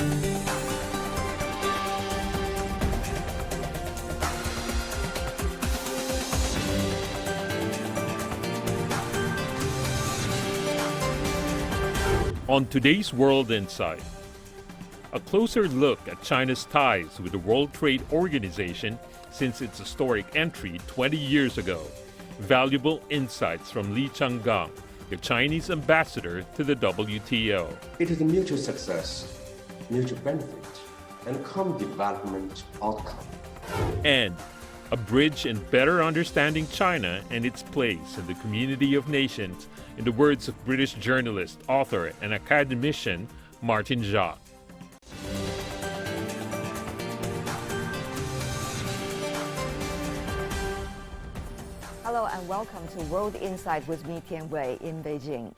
On today's World Insight, a closer look at China's ties with the World Trade Organization since its historic entry 20 years ago. Valuable insights from Li Chenggang, the Chinese ambassador to the WTO. It is a mutual success, mutual benefit, and common development outcome. And a bridge in better understanding China and its place in the community of nations, in the words of British journalist, author, and academician Martin Jacques. Hello and welcome to World Insight with me, Tian Wei, in Beijing.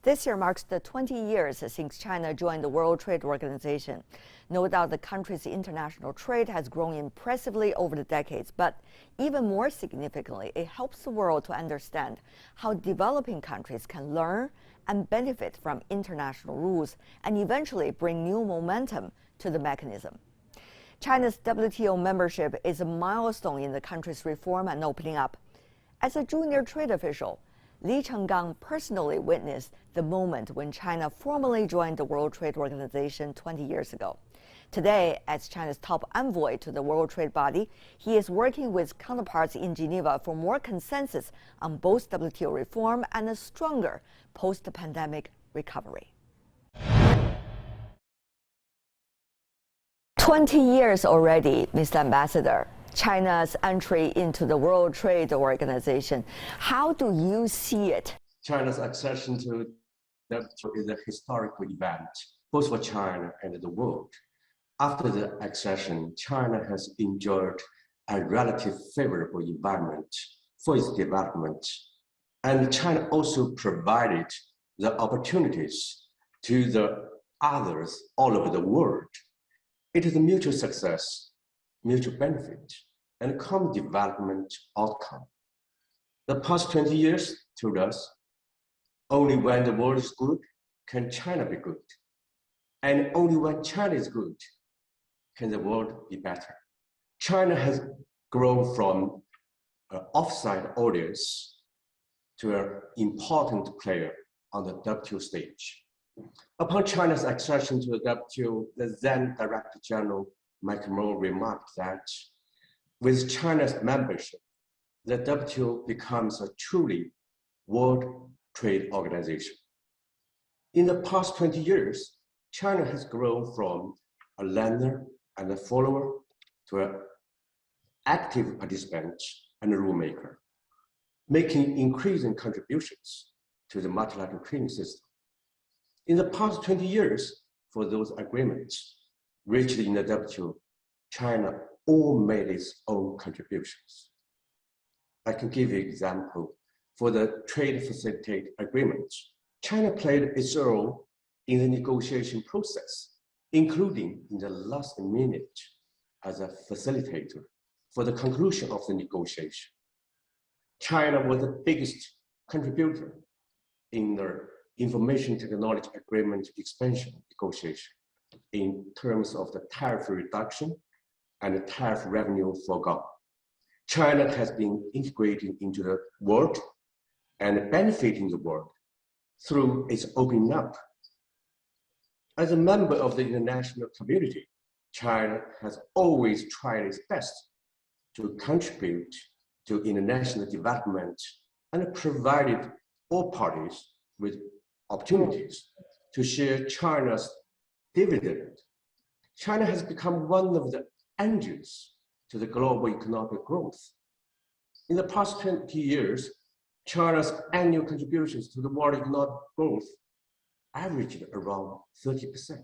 This year marks the 20 years since China joined the World Trade Organization. No doubt the country's international trade has grown impressively over the decades, but even more significantly, it helps the world to understand how developing countries can learn and benefit from international rules and eventually bring new momentum to the mechanism. China's WTO membership is a milestone in the country's reform and opening up. As a junior trade official, Li Chenggang personally witnessed the moment when China formally joined the World Trade Organization 20 years ago. Today, as China's top envoy to the World Trade Body, he is working with counterparts in Geneva for more consensus on both WTO reform and a stronger post-pandemic recovery. 20 years already, Mr. Ambassador. China's entry into the World Trade Organization. How do you see it? China's accession to WTO is a historical event, both for China and the world. After the accession, China has enjoyed a relatively favorable environment for its development, and China also provided the opportunities to the others all over the world. It is a mutual success, mutual benefit, and common development outcome. The past 20 years told us, only when the world is good can China be good. And only when China is good can the world be better. China has grown from an offside audience to an important player on the WTO stage. Upon China's accession to the WTO, the then Director General Michael Moore remarked that with China's membership, the WTO becomes a truly world trade organization. In the past 20 years, China has grown from a learner and a follower to an active participant and a rule maker, making increasing contributions to the multilateral trading system. In the past 20 years, for those agreements reached in the WTO, China all made its own contributions. I can give you an example. For the trade facilitate agreements, China played its role in the negotiation process, including in the last minute as a facilitator for the conclusion of the negotiation. China was the biggest contributor in the information technology agreement expansion negotiation in terms of the tariff reduction and the tariff revenue forgone. China has been integrating into the world and benefiting the world through its opening up. As a member of the international community, China has always tried its best to contribute to international development and provided all parties with opportunities to share China's dividend. China has become one of the engines to the global economic growth. In the past 20 years, China's annual contributions to the world economic growth averaged around 30%.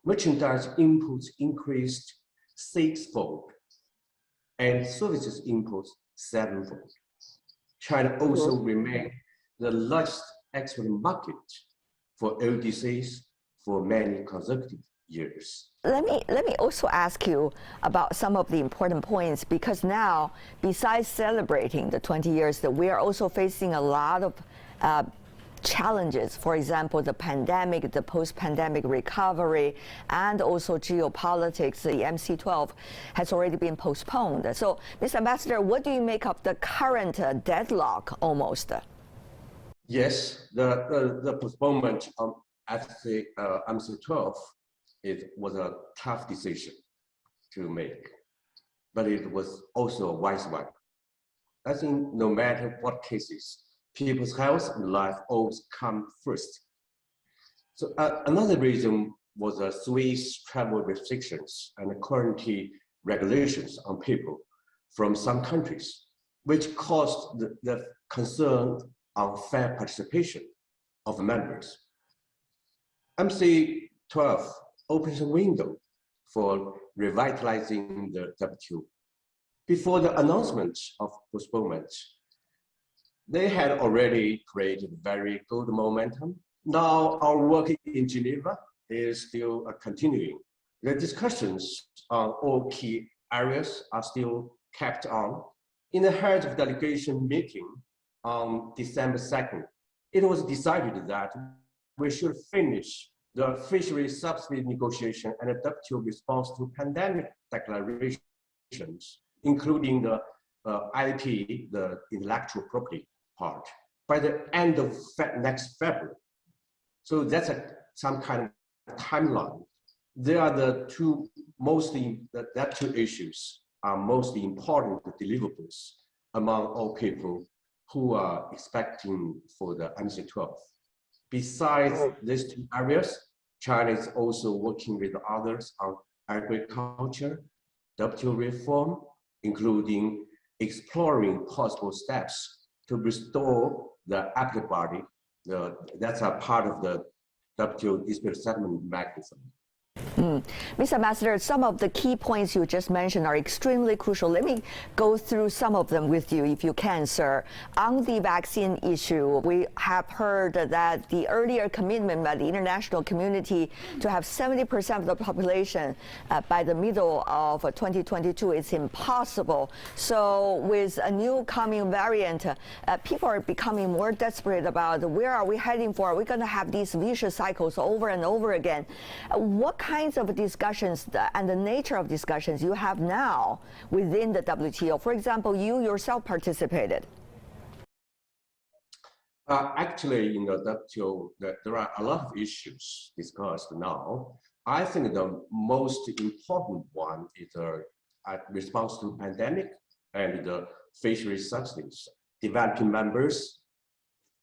Merchandise imports increased 6-fold, and services imports 7-fold. China also remained the largest export market for LDCs for many consecutive years. Let me also ask you about some of the important points, because now, besides celebrating the 20 years, that we are also facing a lot of challenges, for example, the pandemic, the post-pandemic recovery, and also geopolitics, the MC12 has already been postponed. So, Mr. Ambassador, what do you make of the current deadlock almost? Yes, the postponement at the MC12, it was a tough decision to make, but it was also a wise one. I think no matter what cases, people's health and life always come first. So another reason was the Swiss travel restrictions and quarantine regulations on people from some countries, which caused the concern on fair participation of members. MC12 opens a window for revitalizing the WTO. Before the announcement of postponement, they had already created very good momentum. Now our work in Geneva is still continuing. The discussions on all key areas are still kept on. In the head of delegation meeting on December 2nd, it was decided that we should finish the fisheries subsidy negotiation and the WTO response to pandemic declarations, including the IP, the intellectual property part, by the end of next February. So that's some kind of timeline. They are the two two issues are most important deliverables among all people who are expecting for the MC12. Besides these two areas, China is also working with others on agriculture, WTO reform, including exploring possible steps to restore the appellate body. That's a part of the WTO dispute settlement mechanism. Mr. Ambassador, some of the key points you just mentioned are extremely crucial. Let me go through some of them with you, if you can, sir. On the vaccine issue, we have heard that the earlier commitment by the international community to have 70% of the population by the middle of 2022 is impossible. So with a new coming variant, people are becoming more desperate about where are we heading for? Are we going to have these vicious cycles over and over again? What kinds of discussions and the nature of discussions you have now within the WTO? For example, you yourself participated. Actually, in the WTO, there are a lot of issues discussed now. I think the most important one is the response to pandemic and the fisheries subsidies. Developing members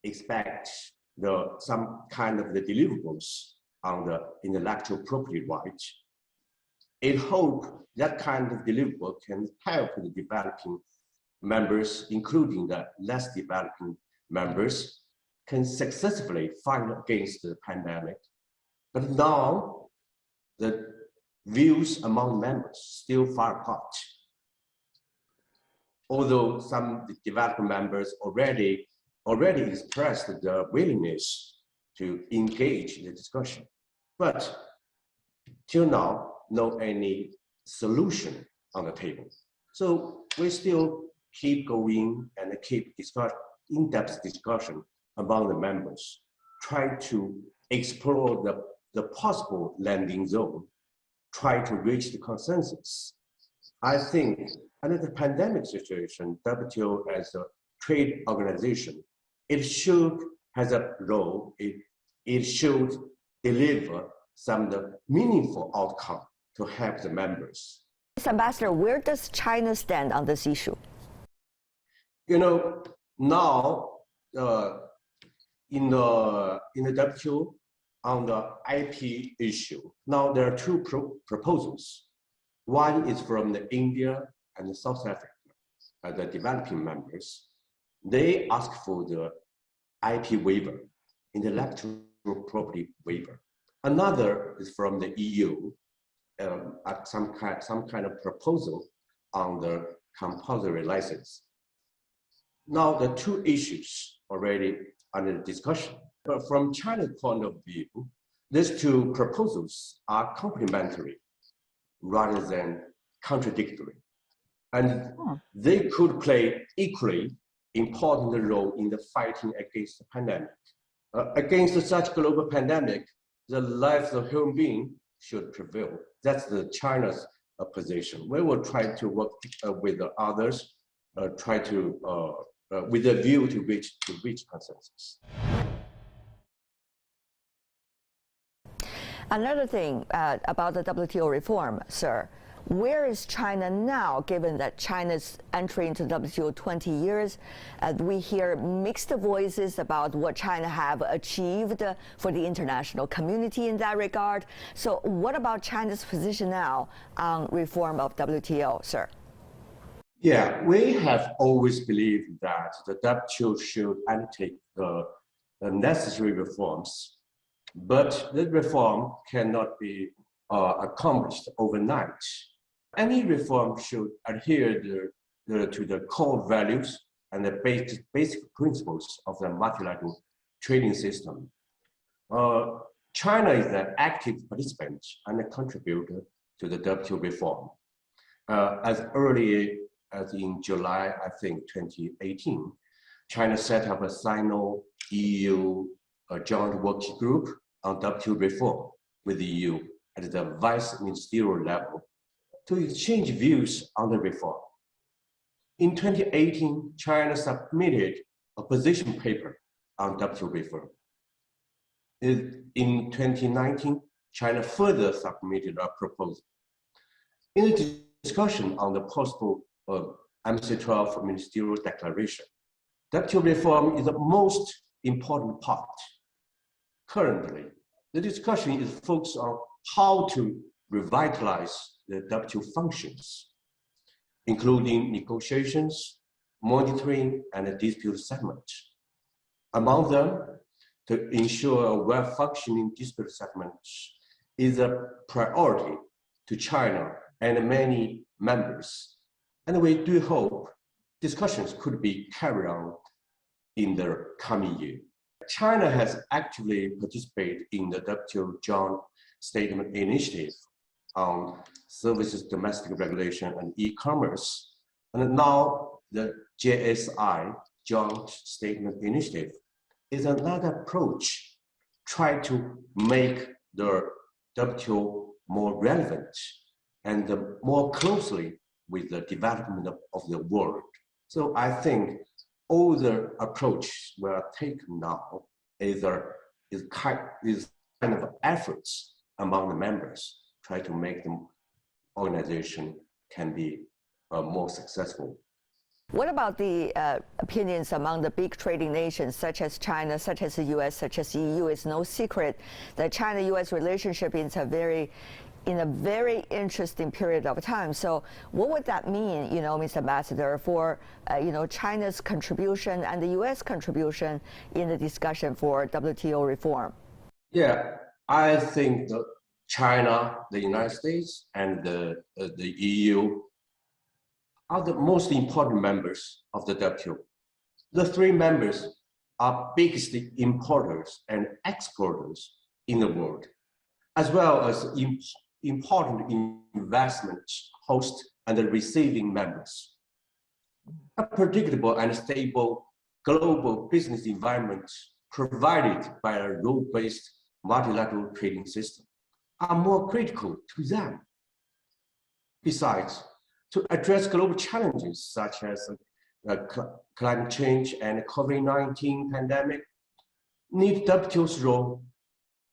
expect some kind of the deliverables on the intellectual property rights. It hopes that kind of deliverable can help the developing members, including the less developing members, can successfully fight against the pandemic. But now, the views among members still far apart. Although some developing members already expressed their willingness to engage in the discussion. But till now, no any solution on the table. So we still keep going and keep in-depth discussion among the members, try to explore the possible landing zone, try to reach the consensus. I think under the pandemic situation, WTO as a trade organization, it should has a role, it should deliver some of the meaningful outcome to help the members. Mr. Ambassador, where does China stand on this issue? You know, now in the WTO on the IP issue, now there are two proposals. One is from the India and South Africa, the developing members. They ask for the IP waiver, intellectual property waiver. Another is from the EU, some kind of proposal on the compulsory license. Now the two issues already under discussion. But from China's point of view, these two proposals are complementary rather than contradictory. And they could play equally important role in the fighting against the pandemic. Against such global pandemic, the lives of human beings should prevail. That's the China's position. We will try to work with the others, try to with a view to reach consensus. Another thing about the WTO reform, sir. Where is China now, given that China's entry into WTO 20 years? We hear mixed voices about what China have achieved for the international community in that regard. So what about China's position now on reform of WTO, sir? Yeah, we have always believed that the WTO should undertake the necessary reforms, but the reform cannot be accomplished overnight. Any reform should adhere to the core values and the basic principles of the multilateral trading system. China is an active participant and a contributor to the WTO reform. As early as in July, I think, 2018, China set up a Sino-EU joint working group on WTO reform with the EU at the vice ministerial level to exchange views on the reform. In 2018, China submitted a position paper on WTO reform. In 2019, China further submitted a proposal. In the discussion on the possible MC12 ministerial declaration, WTO reform is the most important part. Currently, the discussion is focused on how to revitalize the WTO functions, including negotiations, monitoring, and dispute settlement. Among them, to ensure a well-functioning dispute settlement is a priority to China and many members. And we do hope discussions could be carried on in the coming year. China has actively participated in the WTO Joint Statement Initiative on services, domestic regulation, and e-commerce. And now the JSI, Joint Statement Initiative, is another approach, try to make the WTO more relevant and more closely with the development of the world. So I think all the approach we are taking now is kind of efforts among the members, try to make the organization can be more successful. What about the opinions among the big trading nations, such as China, such as the U.S., such as the EU? It's no secret that China-U.S. relationship is in a very interesting period of time. So what would that mean, Mr. Ambassador, for China's contribution and the U.S. contribution in the discussion for WTO reform? Yeah, I think that China, the United States, and the EU are the most important members of the WTO. The three members are biggest importers and exporters in the world, as well as important investment host and receiving members. A predictable and stable global business environment provided by a rule-based multilateral trading system are more critical to them. Besides, to address global challenges such as climate change and COVID-19 pandemic, need WTO's role.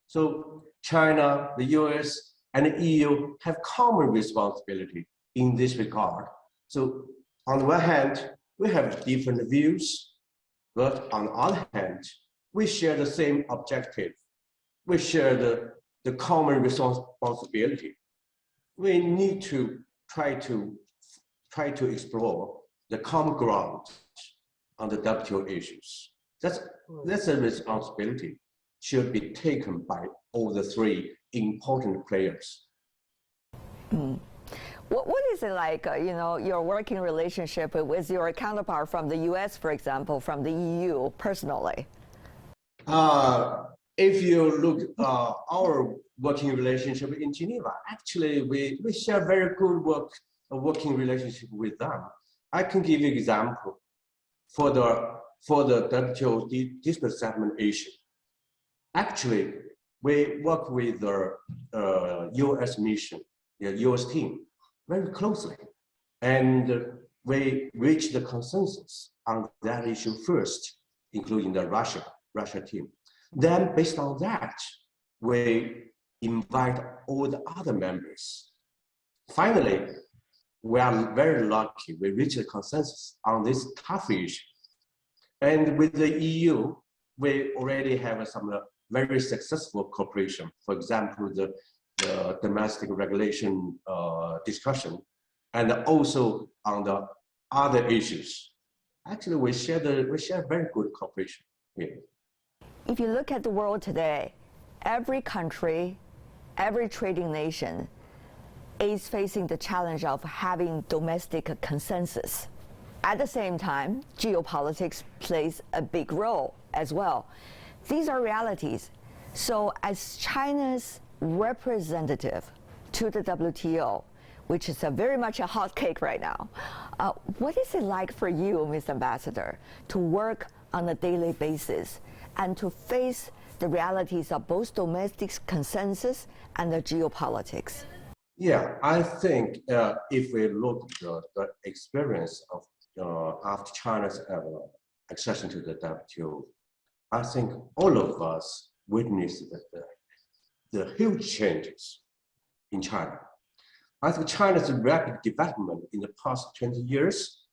So China, the US, and the EU have common responsibility in this regard. So on the one hand, we have different views, but on the other hand, we share the same objective. We share the common responsibility. We need to try to explore the common ground on the WTO issues. That's a responsibility should be taken by all the three important players. What is it like, your working relationship with your counterpart from the U.S., for example, from the EU, personally? If you look at our working relationship in Geneva, actually we share very good working relationship with them. I can give you an example for the WTO dispute settlement issue. Actually, we work with the US mission, the US team, very closely. And we reached the consensus on that issue first, including the Russia team. Then based on that, we invite all the other members. Finally, we are very lucky. We reached a consensus on this tough issue. And with the EU, we already have some very successful cooperation. For example, the domestic regulation discussion, and also on the other issues. Actually, we share very good cooperation here. If you look at the world today, every country, every trading nation is facing the challenge of having domestic consensus. At the same time, geopolitics plays a big role as well. These are realities. So as China's representative to the WTO, which is very much a hot cake right now, what is it like for you, Mr. Ambassador, to work on a daily basis and to face the realities of both domestic consensus and the geopolitics? Yeah, I think if we look at the experience of after China's accession to the WTO, I think all of us witnessed the huge changes in China. I think China's rapid development in the past 20 years,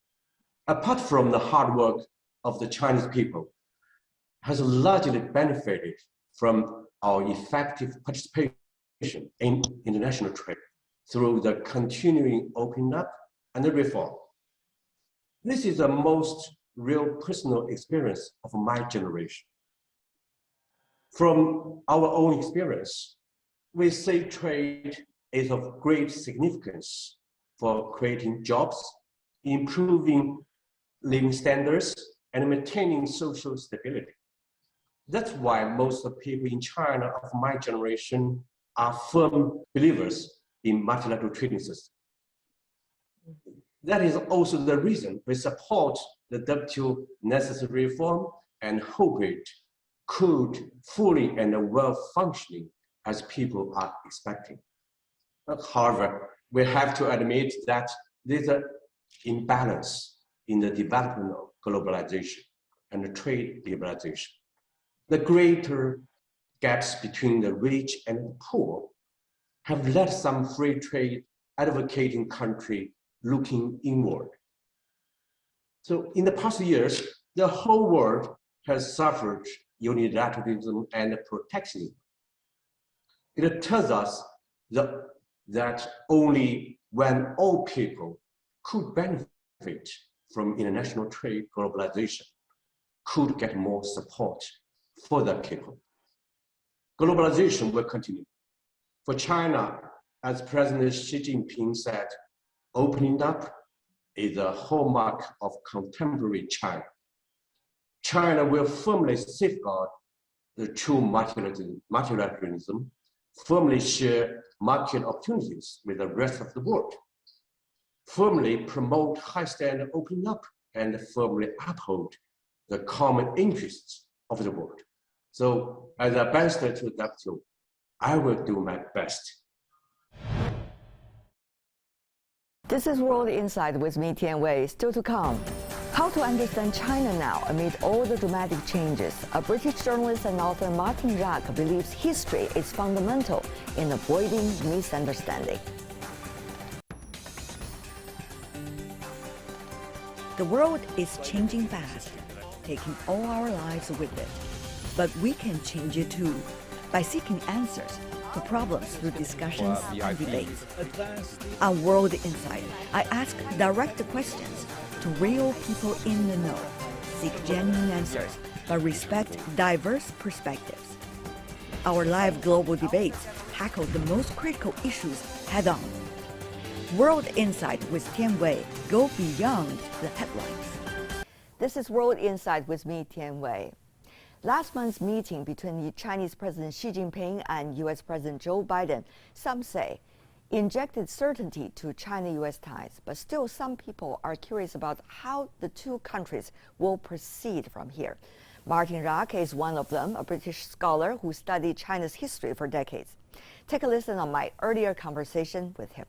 apart from the hard work of the Chinese people, has largely benefited from our effective participation in international trade through the continuing opening up and the reform. This is the most real personal experience of my generation. From our own experience, we see trade is of great significance for creating jobs, improving living standards, and maintaining social stability. That's why most of the people in China of my generation are firm believers in multilateral trading system. That is also the reason we support the WTO necessary reform and hope it could fully and well functioning as people are expecting. However, we have to admit that there's an imbalance in the development of globalization and the trade liberalization. The greater gaps between the rich and the poor have led some free trade advocating countries looking inward. So in the past years, the whole world has suffered unilateralism and protectionism. It tells us that only when all people could benefit from international trade globalization, could get more support for their people. Globalization will continue. For China, as President Xi Jinping said, opening up is a hallmark of contemporary China. China will firmly safeguard the true multilateralism, firmly share market opportunities with the rest of the world, firmly promote high standard opening up, and firmly uphold the common interests of the world. So as ambassador to WTO, I will do my best. This is World Insight with me, Tian Wei. Still to come, how to understand China now amid all the dramatic changes. A British journalist and author, Martin Jacques, believes history is fundamental in avoiding misunderstanding. The world is changing fast, taking all our lives with it. But we can change it too, by seeking answers to problems through discussions and debates. On World Insight, I ask direct questions to real people in the know, seek genuine answers, but respect diverse perspectives. Our live global debates tackle the most critical issues head-on. World Insight with Tian Wei go beyond the headlines. This is World Insight with me, Tian Wei. Last month's meeting between the Chinese President Xi Jinping and U.S. President Joe Biden, some say, injected certainty to China-U.S. ties, but still some people are curious about how the two countries will proceed from here. Martin Jacques is one of them, a British scholar who studied China's history for decades. Take a listen on my earlier conversation with him.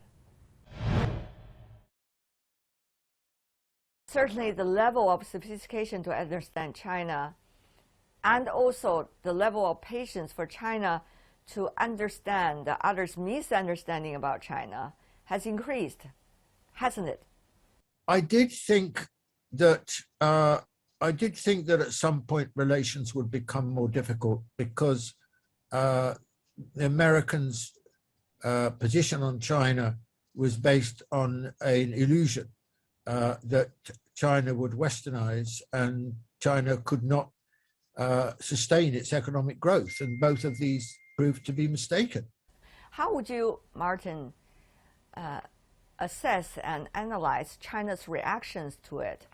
Certainly the level of sophistication to understand China and also the level of patience for China to understand the others' misunderstanding about China has increased, hasn't it? I did think that at some point relations would become more difficult because the Americans' position on China was based on an illusion that China would westernize and China could not sustain its economic growth, and both of these proved to be mistaken. How would you, Martin, assess and analyze China's reactions to it?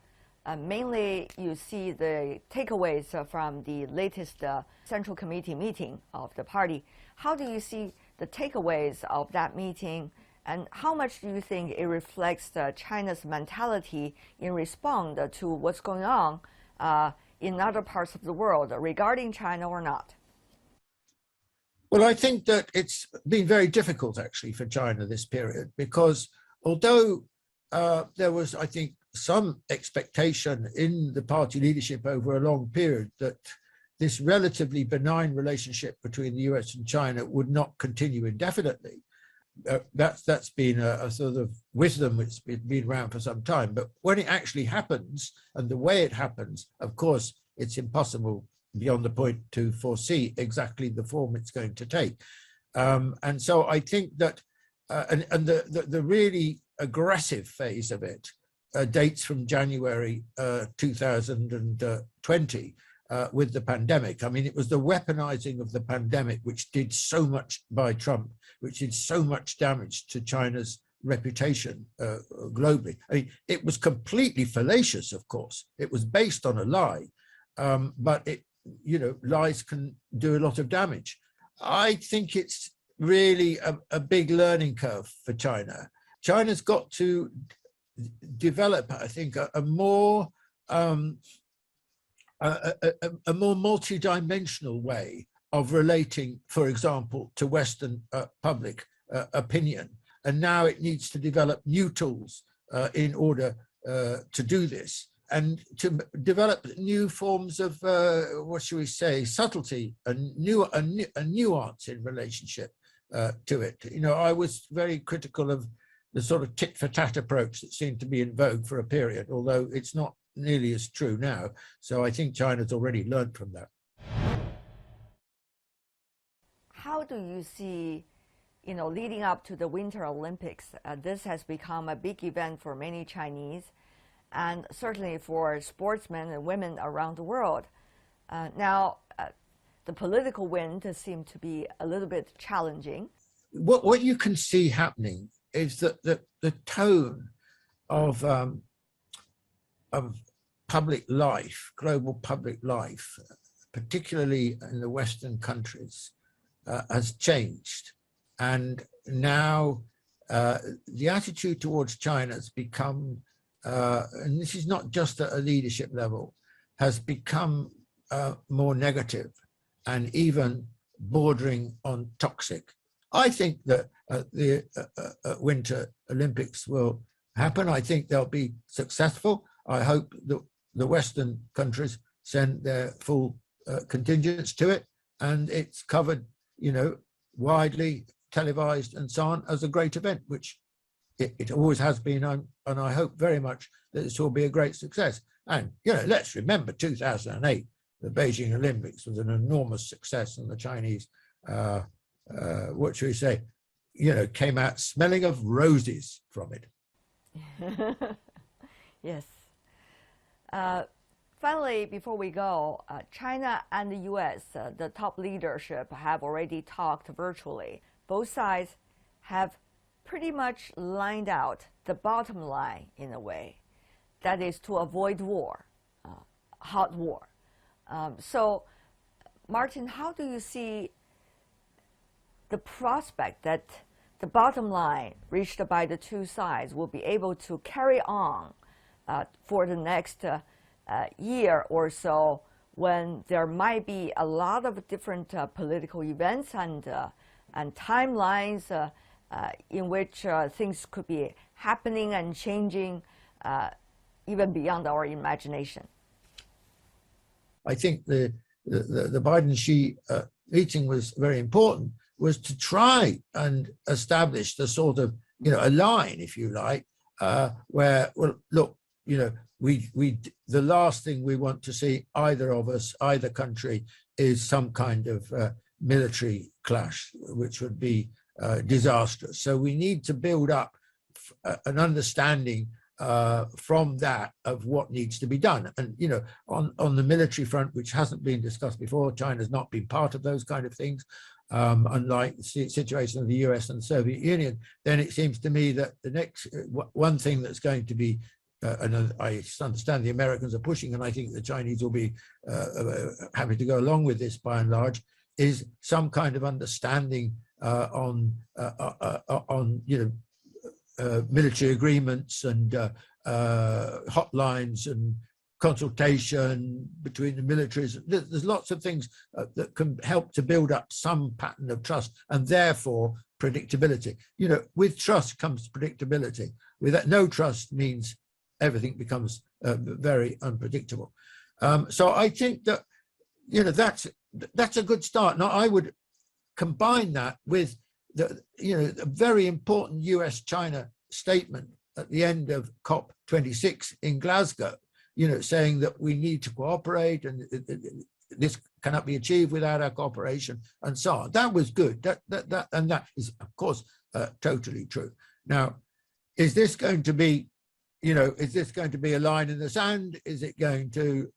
Mainly, you see the takeaways from the latest Central Committee meeting of the party. How do you see the takeaways of that meeting, and how much do you think it reflects China's mentality in response to what's going on in other parts of the world regarding China or not? Well, I think that it's been very difficult, actually, for China this period, because although there was, I think, some expectation in the party leadership over a long period that this relatively benign relationship between the US and China would not continue indefinitely. That's been a sort of wisdom that's been around for some time. But when it actually happens, and the way it happens, of course, it's impossible beyond the point to foresee exactly the form it's going to take. And so I think that, and the really aggressive phase of it dates from January 2020 with the pandemic. I mean, it was the weaponizing of the pandemic which did so much by Trump, which did so much damage to China's reputation globally. I mean, it was completely fallacious, of course. It was based on a lie, but lies can do a lot of damage. I think it's really a big learning curve for China. China's got to develop, I think, a more multi-dimensional way of relating, for example, to Western public opinion. And now it needs to develop new tools in order to do this, and to develop new forms of, what should we say, subtlety and nuance in relationship to it. I was very critical of the sort of tit-for-tat approach that seemed to be in vogue for a period, although it's not nearly as true now. So I think China's already learned from that. How do you see, leading up to the Winter Olympics, this has become a big event for many Chinese, and certainly for sportsmen and women around the world. Now, the political wind seems to be a little bit challenging. What you can see happening is that the tone of public life, global public life, particularly in the Western countries, has changed. And now the attitude towards China has become, and this is not just at a leadership level, has become more negative and even bordering on toxic. I think that the Winter Olympics will happen. I think they'll be successful. I hope that the Western countries send their full contingents to it, and it's covered, widely televised and so on as a great event, which it always has been, and I hope very much that this will be a great success. And, let's remember 2008, the Beijing Olympics was an enormous success, and the Chinese, what should we say, came out smelling of roses from it. Yes. Finally, before we go, China and the US, the top leadership, have already talked virtually. Both sides have pretty much lined out the bottom line in a way, that is to avoid war, hot war. So, Martin, how do you see the prospect that the bottom line reached by the two sides will be able to carry on for the next year or so when there might be a lot of different political events and timelines in which things could be happening and changing even beyond our imagination. I think the Biden-Xi meeting was very important, was to try and establish the sort of, a line, if you like, where, well, look, the last thing we want to see, either of us, either country, is some kind of military clash, which would be disastrous. So we need to build up an understanding from that of what needs to be done. And, on the military front, which hasn't been discussed before, China's not been part of those kind of things, unlike the situation of the US and the Soviet Union. Then it seems to me that the next one thing that's going to be, and I understand the Americans are pushing, and I think the Chinese will be happy to go along with this by and large, is some kind of understanding on military agreements and hotlines and consultation between the militaries. There's lots of things that can help to build up some pattern of trust and therefore predictability. With trust comes predictability. With that, no trust means everything becomes very unpredictable. So I think that, that's a good start. Now, I would combine that with a very important US-China statement at the end of COP26 in Glasgow, saying that we need to cooperate and this cannot be achieved without our cooperation and so on. That was good. That is, of course, totally true. Now, is this going to be, a line in the sand? Is it going to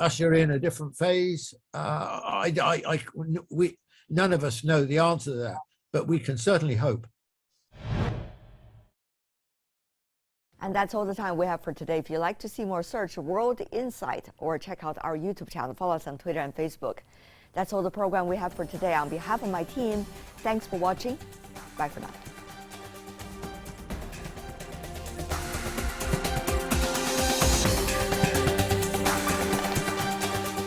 usher in a different phase? None of us know the answer to that, but we can certainly hope. And that's all the time we have for today. If you'd like to see more, search World Insight or check out our YouTube channel. Follow us on Twitter and Facebook. That's all the program we have for today. On behalf of my team, thanks for watching. Bye for now.